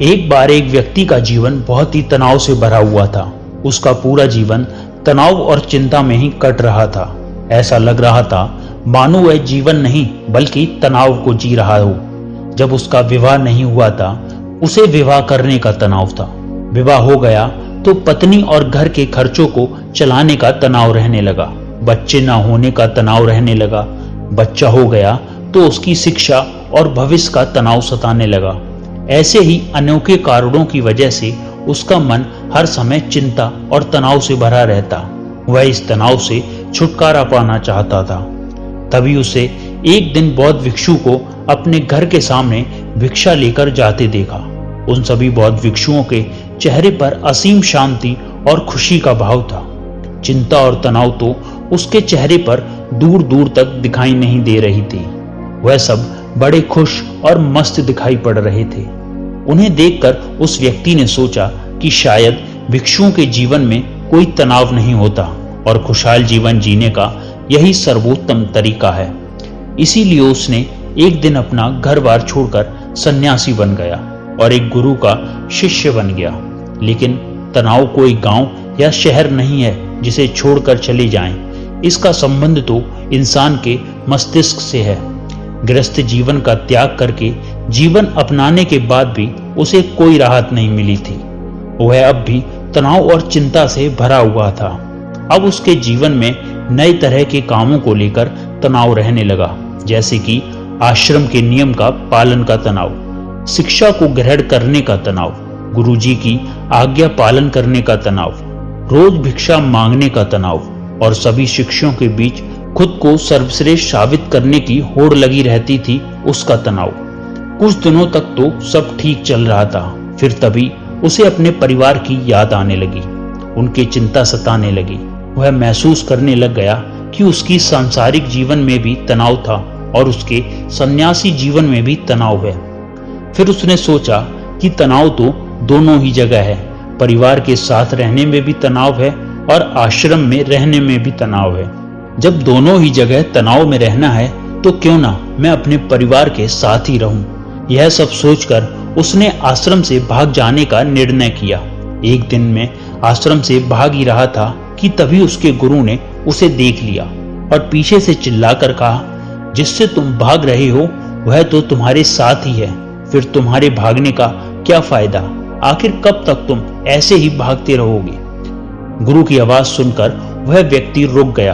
एक बार एक व्यक्ति का जीवन बहुत ही तनाव से भरा हुआ था। उसका पूरा जीवन तनाव और चिंता में ही कट रहा था। ऐसा लग रहा था मानो वह जीवन नहीं बल्कि तनाव को जी रहा हो। जब उसका विवाह नहीं हुआ था, उसे विवाह करने का तनाव था। विवाह हो गया तो पत्नी और घर के खर्चों को चलाने का तनाव रहने लगा। बच्चे न होने का तनाव रहने लगा। बच्चा हो गया तो उसकी शिक्षा और भविष्य का तनाव सताने लगा। ऐसे ही अनोखे कारणों की वजह से उसका मन हर समय चिंता और तनाव से भरा रहता। वह इस तनाव से छुटकारा पाना चाहता था। तभी उसे एक दिन बौद्ध भिक्षु को अपने घर के सामने भिक्षा लेकर जाते देखा। उन सभी बौद्ध भिक्षुओं के चेहरे पर असीम शांति और खुशी का भाव था। चिंता और तनाव तो उसके चेहरे पर दूर दूर तक दिखाई नहीं दे रही थी। वह सब बड़े खुश और मस्त दिखाई पड़ रहे थे। उन्हें देखकर उस व्यक्ति ने सोचा कि शायद भिक्षुओं के जीवन में कोई तनाव नहीं होता और खुशहाल जीवन जीने का यही सर्वोत्तम तरीका है। इसीलिए उसने एक दिन अपना घर-बार छोड़कर सन्यासी बन गया और एक गुरु का शिष्य बन गया। लेकिन तनाव कोई गांव या शहर नहीं है जिसे छोड़कर चले जाएं। इसका संबंध तो इंसान के मस्तिष्क से है। गृहस्थ जीवन का त्याग करके जीवन अपनाने के बाद भी उसे कोई राहत नहीं मिली थी। वह अब भी तनाव और चिंता से भरा हुआ था। अब उसके जीवन में नए तरह के कामों को लेकर तनाव रहने लगा, जैसे कि आश्रम के नियम का पालन का तनाव, शिक्षा को ग्रहण करने का तनाव, गुरुजी की आज्ञा पालन करने का तनाव, रोज भिक्षा मांगने का तनाव और सभी शिष्यों के बीच खुद को सर्वश्रेष्ठ साबित करने की होड़ लगी रहती थी उसका तनाव। कुछ दिनों तक तो सब ठीक चल रहा था। फिर तभी उसे अपने परिवार की याद आने लगी। उनकी चिंता सताने लगी। वह महसूस करने लग गया कि उसकी सांसारिक जीवन में भी तनाव था और उसके सन्यासी जीवन में भी तनाव है। फिर उसने सोचा कि तनाव तो दोनों ही जगह है। परिवार के साथ रहने में भी तनाव है और आश्रम में रहने में भी तनाव है। जब दोनों ही जगह तनाव में रहना है तो क्यों ना मैं अपने परिवार के साथ ही रहूं। यह सब सोचकर उसने आश्रम से भाग जाने का निर्णय किया। एक दिन में आश्रम से भाग ही रहा था कि तभी उसके गुरु ने उसे देख लिया और पीछे से चिल्लाकर कहा, जिससे तुम भाग रहे हो वह तो तुम्हारे साथ ही है। फिर तुम्हारे भागने का क्या फायदा? आखिर कब तक तुम ऐसे ही भागते रहोगे? गुरु की आवाज सुनकर वह व्यक्ति रुक गया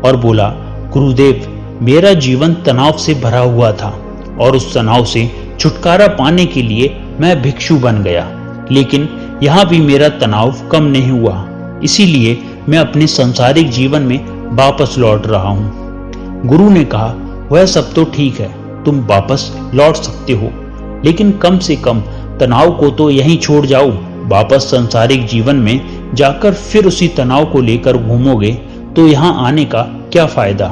और बोला, गुरुदेव, मेरा जीवन तनाव से भरा हुआ था और उस तनाव से छुटकारा पाने के लिए मैं भिक्षु बन गया। लेकिन यहाँ भी मेरा तनाव कम नहीं हुआ। इसीलिए मैं अपने सांसारिक जीवन में वापस लौट रहा हूँ। गुरु ने कहा, वह सब तो ठीक है, तुम वापस लौट सकते हो, लेकिन कम से कम तनाव को तो यहीं छोड़ जाओ। वापस सांसारिक जीवन में जाकर फिर उसी तनाव को लेकर घूमोगे तो यहाँ आने का क्या फायदा?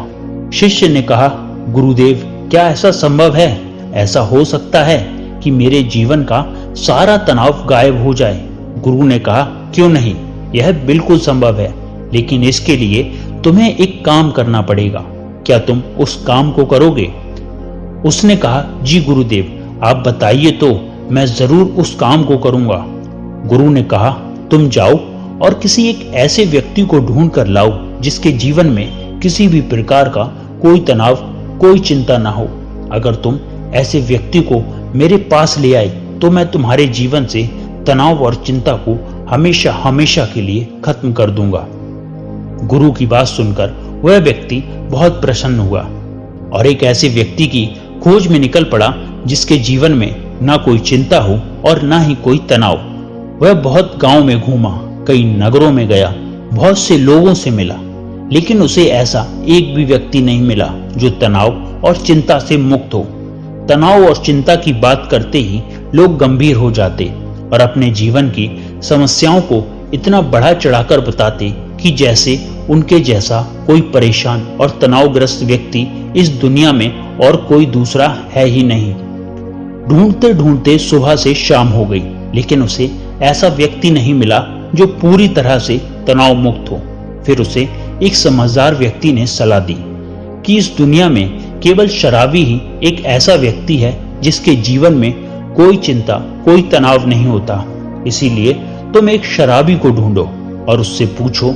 शिष्य ने कहा, गुरुदेव, क्या ऐसा संभव है? ऐसा हो सकता है कि मेरे जीवन का सारा तनाव गायब हो जाए? गुरु ने कहा, क्यों नहीं, यह बिल्कुल संभव है, लेकिन इसके लिए तुम्हें एक काम करना पड़ेगा। क्या तुम उस काम को करोगे? उसने कहा, जी गुरुदेव, आप बताइए तो मैं जरूर उस काम को करूंगा। गुरु ने कहा, तुम जाओ और किसी एक ऐसे व्यक्ति को ढूंढ कर लाओ जिसके जीवन में किसी भी प्रकार का कोई तनाव, कोई चिंता ना हो। अगर तुम ऐसे व्यक्ति को मेरे पास ले आए तो मैं तुम्हारे जीवन से तनाव और चिंता को हमेशा हमेशा के लिए खत्म कर दूंगा। गुरु की बात सुनकर वह व्यक्ति बहुत प्रसन्न हुआ और एक ऐसे व्यक्ति की खोज में निकल पड़ा जिसके जीवन में ना कोई चिंता हो और ना ही कोई तनाव। वह बहुत गांव में घूमा, कई नगरों में गया, बहुत से लोगों से मिला, लेकिन उसे ऐसा एक भी व्यक्ति नहीं मिला जो तनाव और चिंता से मुक्त हो। तनाव और चिंता की बात करते ही लोग गंभीर हो जाते और अपने जीवन की समस्याओं को इतना बढ़ा चढ़ाकर बताते कि जैसे उनके जैसा कोई परेशान और तनावग्रस्त व्यक्ति इस दुनिया में और कोई दूसरा है ही नहीं। ढूंढते ढूंढते सुबह से शाम हो गई, लेकिन उसे ऐसा व्यक्ति नहीं मिला जो पूरी तरह से तनाव मुक्त हो। फिर उसे एक समझदार व्यक्ति ने सलाह दी कि इस दुनिया में केवल शराबी ही एक ऐसा व्यक्ति है जिसके जीवन में कोई चिंता, कोई तनाव नहीं होता। इसीलिए तुम एक शराबी को ढूंढो और उससे पूछो।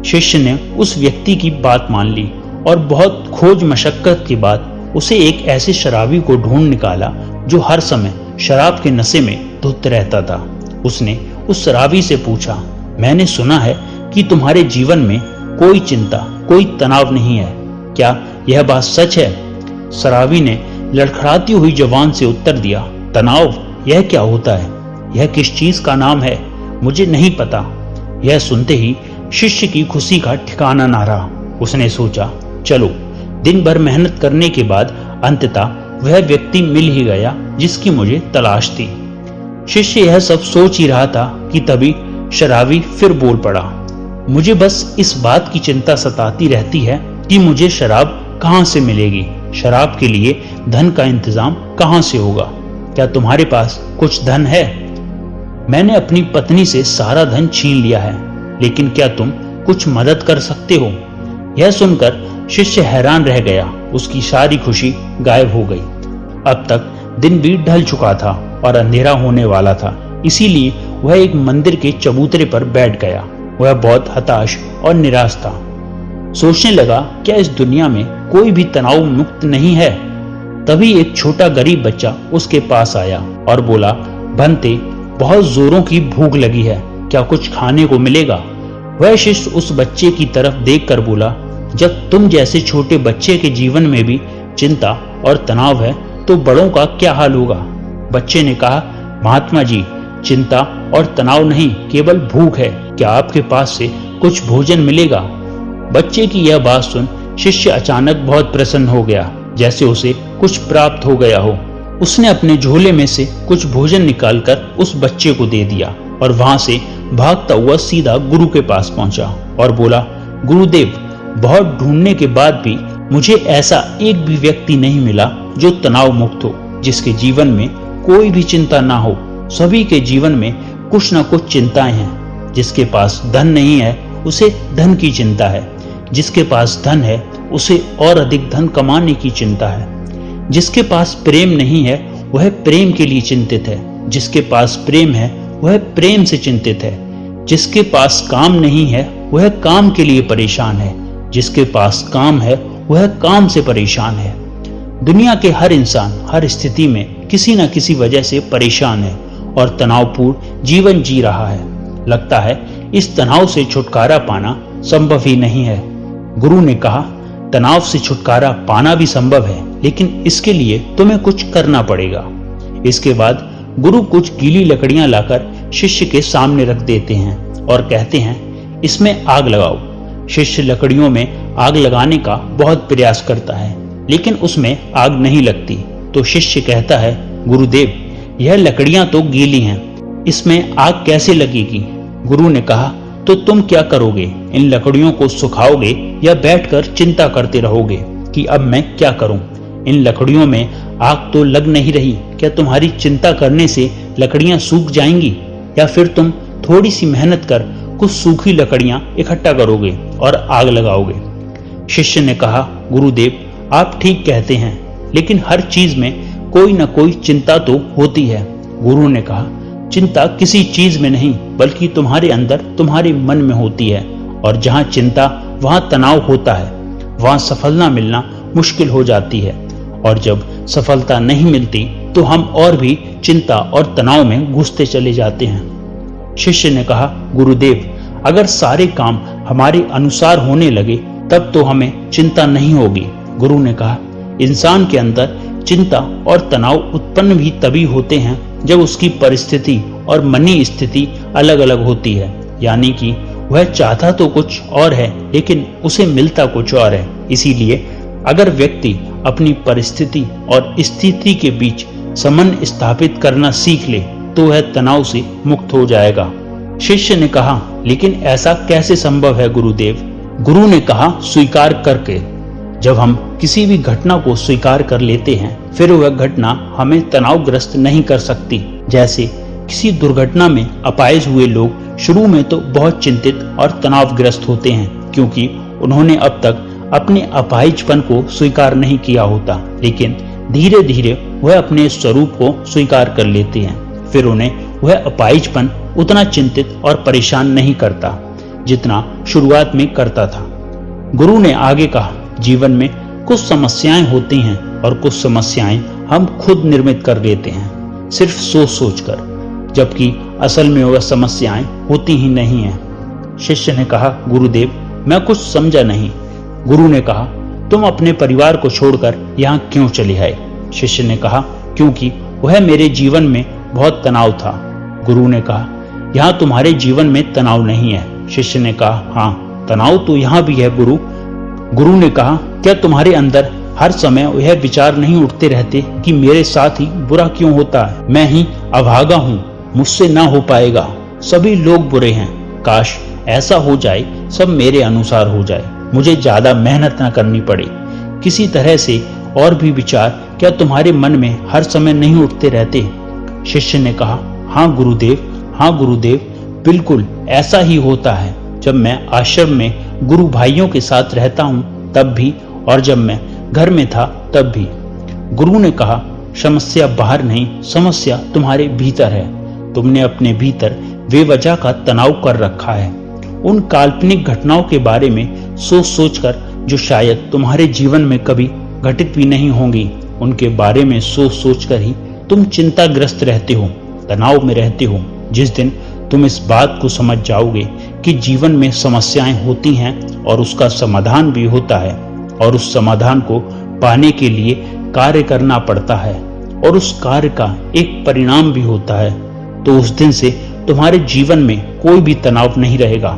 शिष्य ने उस व्यक्ति की बात मान ली और बहुत खोज मशक्कत के बाद उसे एक ऐसे शराबी को ढूंढ निकाला जो हर समय शराब के नशे में धुत रहता था। उसने उस शराबी से पूछा, मैंने सुना है कि तुम्हारे जीवन में कोई चिंता, कोई तनाव नहीं है, क्या यह बात सच है? शराबी ने लड़खड़ाती हुई जुबान से उत्तर दिया, तनाव? यह क्या होता है? यह किस चीज का नाम है? मुझे नहीं पता। यह सुनते ही शिष्य की खुशी का ठिकाना ना रहा। उसने सोचा, चलो दिन भर मेहनत करने के बाद अंततः वह व्यक्ति मिल ही गया जिसकी मुझे तलाश थी। शिष्य यह सब सोच ही रहा था कि तभी शराबी फिर बोल पड़ा, मुझे बस इस बात की चिंता सताती रहती है कि मुझे शराब कहाँ से मिलेगी, शराब के लिए धन का इंतजाम कहाँ से होगा? क्या तुम्हारे पास कुछ धन है? मैंने अपनी पत्नी से सारा धन छीन लिया है, लेकिन क्या तुम कुछ मदद कर सकते हो? यह सुनकर शिष्य हैरान रह गया। उसकी सारी खुशी गायब हो गई। अब तक दिन भी ढल चुका था और अंधेरा होने वाला था, इसीलिए वह एक मंदिर के चबूतरे पर बैठ गया। वह बहुत हताश और निराश था। सोचने लगा, क्या इस दुनिया में कोई भी तनाव मुक्त नहीं है? तभी एक छोटा गरीब बच्चा उसके पास आया और बोला, भंते, बहुत जोरों की भूख लगी है, क्या कुछ खाने को मिलेगा? वह शिष्य उस बच्चे की तरफ देखकर बोला, जब तुम जैसे छोटे बच्चे के जीवन में भी चिंता और तनाव है तो बड़ों का क्या हाल होगा? बच्चे ने कहा, महात्मा जी, चिंता और तनाव नहीं, केवल भूख है, क्या आपके पास से कुछ भोजन मिलेगा? बच्चे की यह बात सुन शिष्य अचानक बहुत प्रसन्न हो गया, जैसे उसे कुछ प्राप्त हो गया हो। उसने अपने झोले में से कुछ भोजन निकालकर उस बच्चे को दे दिया और वहां से भागता हुआ सीधा गुरु के पास पहुंचा और बोला, गुरुदेव, बहुत ढूंढने के बाद भी मुझे ऐसा एक भी व्यक्ति नहीं मिला जो तनाव मुक्त हो, जिसके जीवन में कोई भी चिंता ना हो। सभी के जीवन में कुछ ना कुछ चिंताएं हैं। जिसके पास धन नहीं है उसे धन की चिंता है, जिसके पास धन है उसे और अधिक धन कमाने की चिंता है, जिसके पास प्रेम नहीं है वह प्रेम के लिए चिंतित है, जिसके पास प्रेम है वह प्रेम से चिंतित है, जिसके पास काम नहीं है वह काम के लिए परेशान है, जिसके पास काम है वह काम से परेशान है। दुनिया के हर इंसान हर स्थिति में किसी न किसी वजह से परेशान है और तनावपूर्ण जीवन जी रहा है। लगता है इस तनाव से छुटकारा पाना संभव ही नहीं है। गुरु ने कहा, तनाव से छुटकारा पाना भी संभव है, लेकिन इसके लिए तुम्हें कुछ करना पड़ेगा। इसके बाद गुरु कुछ गीली लकड़ियां लाकर शिष्य के सामने रख देते हैं और कहते हैं, इसमें आग लगाओ। शिष्य लकड़ियों में आग लगाने का बहुत प्रयास करता है, लेकिन उसमें आग नहीं लगती। तो शिष्य कहता है, गुरुदेव, यह लकड़ियां तो गीली हैं, इसमें आग कैसे लगेगी? गुरु ने कहा, तो तुम क्या करोगे? इन लकड़ियों को सुखाओगे या बैठकर चिंता करते रहोगे कि अब मैं क्या करूं? इन लकड़ियों में आग तो लग नहीं रही, क्या तुम्हारी चिंता करने से लकड़ियां सूख जाएंगी? या फिर तुम थोड़ी सी मेहनत कर कुछ सूखी लकड़ियां इकट्ठा करोगे और आग लगाओगे? शिष्य ने कहा, गुरुदेव, आप ठीक कहते हैं, लेकिन हर चीज में कोई न कोई चिंता तो होती है। गुरु ने कहा, चिंता किसी चीज में नहीं बल्कि तुम्हारे अंदर, तुम्हारे मन में होती है, और जहां चिंता वहां तनाव होता है, वहां सफलता मिलना मुश्किल हो जाती है, और जब सफलता नहीं मिलती तो हम और भी चिंता और तनाव में घुसते चले जाते हैं। शिष्य ने कहा, गुरुदेव, अगर सारे काम हमारे अनुसार होने लगे तब तो हमें चिंता नहीं होगी। गुरु ने कहा, इंसान के अंदर चिंता और तनाव उत्पन्न भी तभी होते हैं जब उसकी परिस्थिति और मनी स्थिति अलग अलग होती है, यानी कि वह चाहता तो कुछ और है लेकिन उसे मिलता कुछ और है। इसीलिए अगर व्यक्ति अपनी परिस्थिति और स्थिति के बीच समन्वय स्थापित करना सीख ले तो वह तनाव से मुक्त हो जाएगा। शिष्य ने कहा, लेकिन ऐसा कैसे संभव है गुरुदेव? गुरु ने कहा, स्वीकार करके। जब हम किसी भी घटना को स्वीकार कर लेते हैं फिर वह घटना हमें तनावग्रस्त नहीं कर सकती। जैसे किसी दुर्घटना में अपाहिज हुए लोग शुरू में तो बहुत चिंतित और तनावग्रस्त होते हैं, क्योंकि उन्होंने अब तक अपने अपाहिजपन को स्वीकार नहीं किया होता, लेकिन धीरे धीरे वह अपने स्वरूप को स्वीकार कर लेते हैं। फिर उन्हें वह अपाहिजपन उतना चिंतित और परेशान नहीं करता जितना शुरुआत में करता था। गुरु ने आगे कहा, जीवन में कुछ समस्याएं होती हैं और कुछ समस्याएं हम खुद निर्मित कर लेते हैं, सिर्फ सोच सोचकर, जबकि असल में वह समस्याएं होती ही नहीं हैं। शिष्य ने कहा, गुरुदेव मैं कुछ समझा नहीं। गुरु ने कहा, तुम अपने परिवार को छोड़कर यहाँ क्यों चले आए? शिष्य ने कहा, क्योंकि वह मेरे जीवन में बहुत तनाव था। गुरु ने कहा, यहाँ तुम्हारे जीवन में तनाव नहीं है। शिष्य ने कहा, हाँ तनाव तो यहाँ भी है गुरु। गुरु ने कहा, क्या तुम्हारे अंदर हर समय यह विचार नहीं उठते रहते कि मेरे साथ ही बुरा क्यों होता है? मैं ही अभागा हूँ, मुझसे ना हो पाएगा, सभी लोग बुरे हैं, काश ऐसा हो जाए सब मेरे अनुसार हो जाए, मुझे ज्यादा मेहनत ना करनी पड़े। किसी तरह से और भी विचार क्या तुम्हारे मन में हर समय नहीं उठते रहते? शिष्य ने कहा, हाँ गुरुदेव, बिल्कुल ऐसा ही होता है। जब मैं आश्रम में गुरु भाइयों के साथ रहता हूँ तब भी, और जब मैं घर में था तब भी। गुरु ने कहा, समस्या बाहर नहीं, समस्या तुम्हारे भीतर है। तुमने अपने भीतर बेवजह का तनाव कर रखा है। उन काल्पनिक घटनाओं के बारे में सोच सोचकर जो शायद तुम्हारे जीवन में कभी घटित भी नहीं होंगी, उनके बारे में सोच सोचकर ही तुम चिंताग्रस्त रहते हो, तनाव में रहते हो। जिस दिन तुम इस बात को समझ जाओगे कि जीवन में समस्याएं होती हैं और उसका समाधान भी होता है, और उस समाधान को पाने के लिए कार्य करना पड़ता है, और उस कार्य का एक परिणाम भी होता है, तो उस दिन से तुम्हारे जीवन में कोई भी तनाव नहीं रहेगा।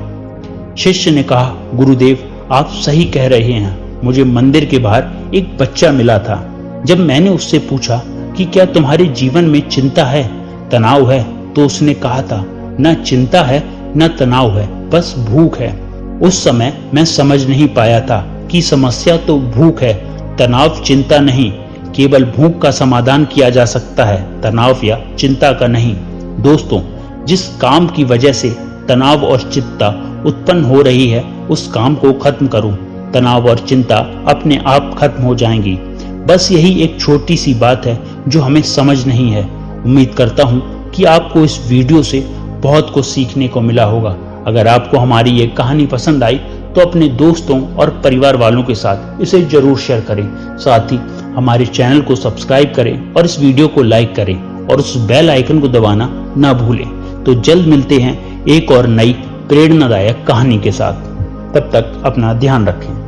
शिष्य ने कहा, गुरुदेव आप सही कह रहे हैं। मुझे मंदिर के बाहर एक बच्चा मिला था। जब मैंने उससे पूछा कि क्या तुम्हारे जीवन में चिंता है, तनाव है, तो उसने कहा था, न चिंता है न तनाव है, बस भूख है। उस समय मैं समझ नहीं पाया था कि समस्या तो भूख है, तनाव चिंता नहीं। केवल भूख का समाधान किया जा सकता है, तनाव या चिंता का नहीं। दोस्तों, जिस काम की वजह से तनाव और चिंता उत्पन्न हो रही है, उस काम को खत्म करो, तनाव और चिंता अपने आप खत्म हो जाएंगी। बस यही एक छोटी सी बात है जो हमें समझ नहीं है। उम्मीद करता हूँ कि आपको इस वीडियो से बहुत कुछ सीखने को मिला होगा। अगर आपको हमारी ये कहानी पसंद आई तो अपने दोस्तों और परिवार वालों के साथ इसे जरूर शेयर करें। साथ ही हमारे चैनल को सब्सक्राइब करें और इस वीडियो को लाइक करें और उस बेल आइकन को दबाना ना भूलें। तो जल्द मिलते हैं एक और नई प्रेरणादायक कहानी के साथ। तब तक अपना ध्यान रखें।